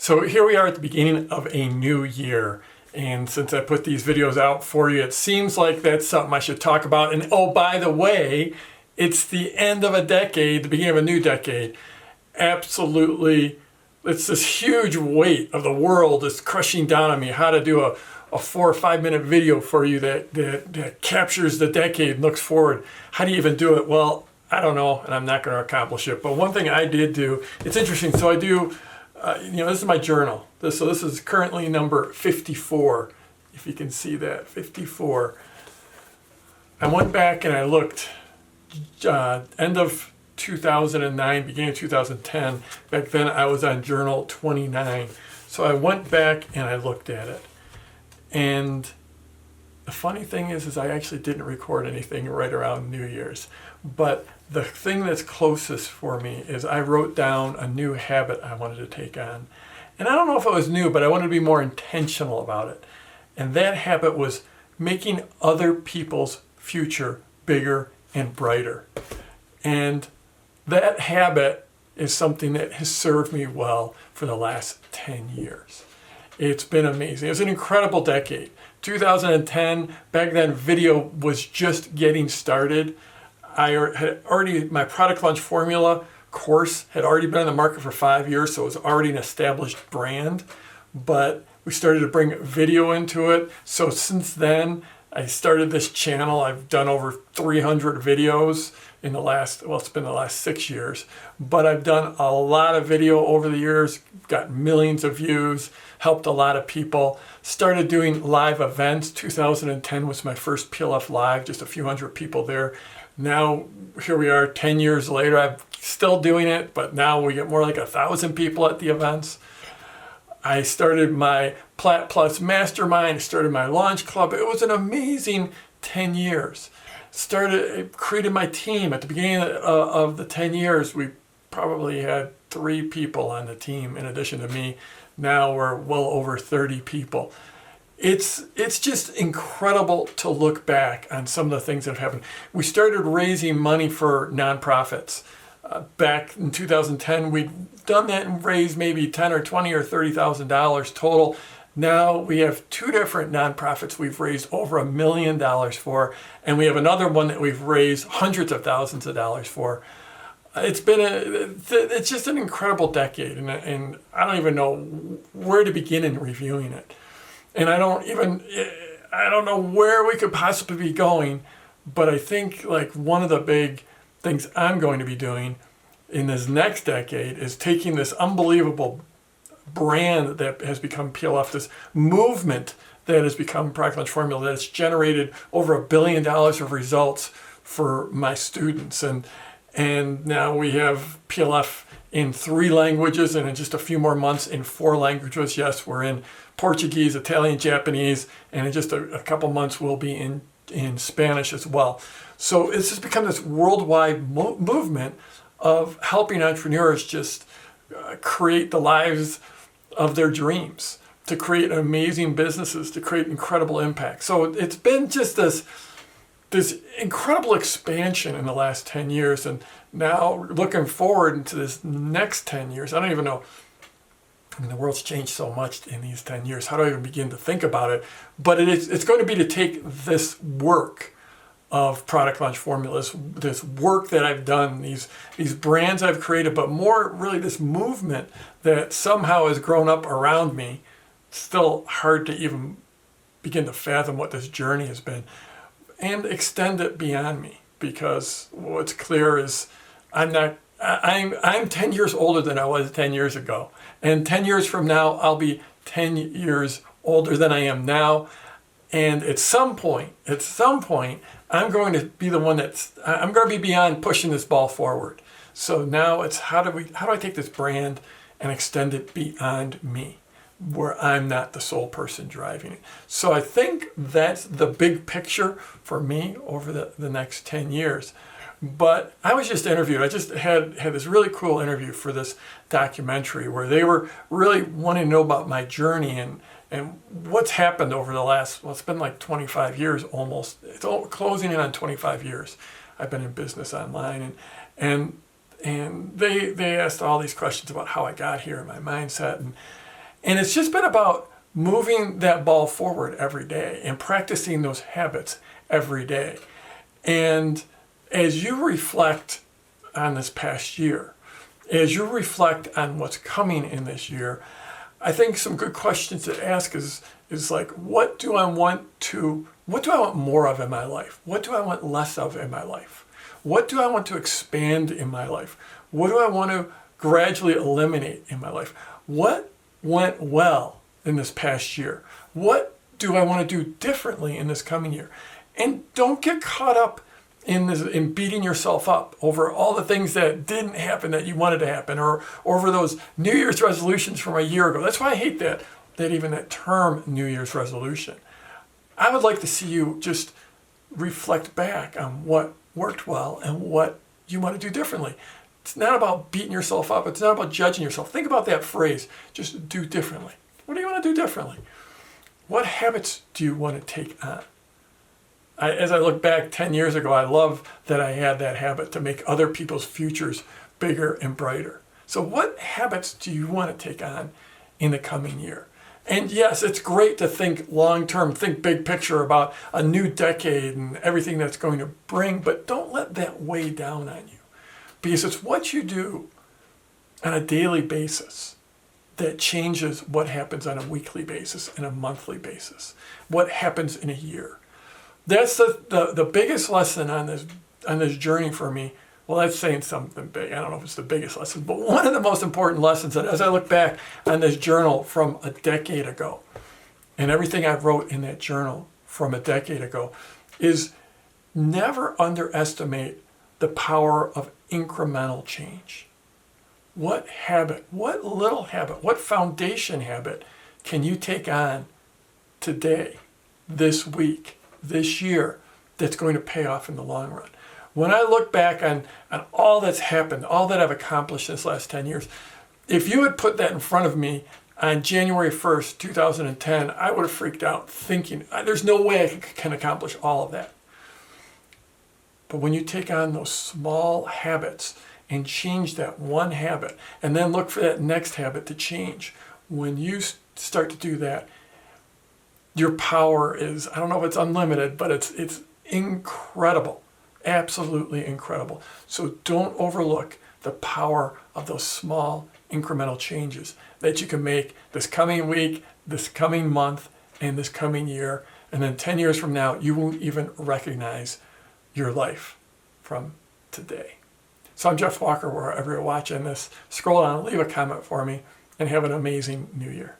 So here we are at the beginning of a new year. And since I put these videos out for you, it seems like that's something I should talk about. And oh, by the way, it's the end of a decade, the beginning of a new decade. Absolutely, it's this huge weight of the world is crushing down on me. How to do a 4 or 5 minute video for you that captures the decade and looks forward. How do you even do it? Well, I don't know, and I'm not going to accomplish it. But one thing I did do, it's interesting. So I do, this is my journal. So this is currently number 54, if you can see that, 54. I went back and I looked, end of 2009, beginning of 2010. Back then I was on journal 29. So I went back and I looked at it. And the funny thing is I actually didn't record anything right around New Year's. But the thing that's closest for me is I wrote down a new habit I wanted to take on. And I don't know if it was new, but I wanted to be more intentional about it. And that habit was making other people's future bigger and brighter. And that habit is something that has served me well for the last 10 years. It's been amazing. It was an incredible decade. 2010, back then video was just getting started. My product launch formula course had already been on the market for 5 years, so it was already an established brand. But we started to bring video into it. So since then, I started this channel. I've done over 300 videos in the last, it's been the last 6 years. But I've done a lot of video over the years, got millions of views, helped a lot of people. Started doing live events. 2010 was my first PLF Live, just a few hundred people there. Now, here we are 10 years later. I'm still doing it, but now we get more like 1,000 people at the events. I started my Plat Plus Mastermind, started my launch club. It was an amazing 10 years. Created my team. At the beginning of the 10 years, we probably had 3 people on the team in addition to me. Now we're well over 30 people. It's just incredible to look back on some of the things that have happened. We started raising money for nonprofits. Back in 2010, we'd done that and raised maybe $10 or $20 or $30,000 total. Now we have 2 different nonprofits we've raised over $1 million for, and we have another one that we've raised hundreds of thousands of dollars for. It's just an incredible decade, and I don't even know where to begin in reviewing it. And I don't know where we could possibly be going, but I think like one of the big things I'm going to be doing in this next decade is taking this unbelievable brand that has become PLF, this movement that has become Product Launch Formula, that's generated over $1 billion of results for my students. And now we have PLF in 3 languages, and in just a few more months in 4 languages. Yes, we're in Portuguese, Italian, Japanese, and in just a couple months we'll be in Spanish as well. So it's just become this worldwide movement of helping entrepreneurs just create the lives of their dreams, to create amazing businesses, to create incredible impact. So it's been just this incredible expansion in the last 10 years. And now looking forward into this next 10 years, I don't even know. I mean, the world's changed so much in these 10 years. How do I even begin to think about it? But it's going to be to take this work of Product Launch Formulas, this work that I've done, these brands I've created, but more really this movement that somehow has grown up around me. It's still hard to even begin to fathom what this journey has been, and extend it beyond me, because what's clear is I'm 10 years older than I was 10 years ago. And 10 years from now, I'll be 10 years older than I am now. And at some point, I'm going to be the one I'm going to be beyond pushing this ball forward. So now it's how do I take this brand and extend it beyond me, where I'm not the sole person driving it. So I think that's the big picture for me over the next 10 years. But I was just interviewed. I just had this really cool interview for this documentary where they were really wanting to know about my journey and what's happened over the last, it's been like 25 years almost. It's closing in on 25 years. I've been in business online, and they asked all these questions about how I got here and my mindset, And it's just been about moving that ball forward every day and practicing those habits every day. And as you reflect on this past year, as you reflect on what's coming in this year, I think some good questions to ask is like, what do I want more of in my life? What do I want less of in my life? What do I want to expand in my life? What do I want to gradually eliminate in my life? What went well in this past year? What do I want to do differently in this coming year? And don't get caught up in beating yourself up over all the things that didn't happen that you wanted to happen, or over those New Year's resolutions from a year ago. That's why I hate that term New Year's resolution. I would like to see you just reflect back on what worked well and what you want to do differently. It's not about beating yourself up. It's not about judging yourself. Think about that phrase, just do differently. What do you want to do differently? What habits do you want to take on? As I look back 10 years ago, I love that I had that habit to make other people's futures bigger and brighter. So what habits do you want to take on in the coming year? And yes, it's great to think long-term, think big picture about a new decade and everything that's going to bring, but don't let that weigh down on you. Because it's what you do on a daily basis that changes what happens on a weekly basis and a monthly basis, what happens in a year. That's the biggest lesson on this journey for me. Well, that's saying something big. I don't know if it's the biggest lesson, but one of the most important lessons that as I look back on this journal from a decade ago and everything I wrote in that journal from a decade ago is never underestimate the power of incremental change. What habit, what little habit, what foundation habit can you take on today, this week, this year, that's going to pay off in the long run? When I look back on all that's happened, all that I've accomplished this last 10 years, if you had put that in front of me on January 1st, 2010, I would have freaked out thinking, there's no way I can accomplish all of that. But when you take on those small habits and change that one habit, and then look for that next habit to change, when you start to do that, your power is, I don't know if it's unlimited, but it's incredible. Absolutely incredible. So don't overlook the power of those small incremental changes that you can make this coming week, this coming month, and this coming year. And then 10 years from now, you won't even recognize your life from today. So I'm Jeff Walker, wherever you're watching this. Scroll down, leave a comment for me, and have an amazing new year.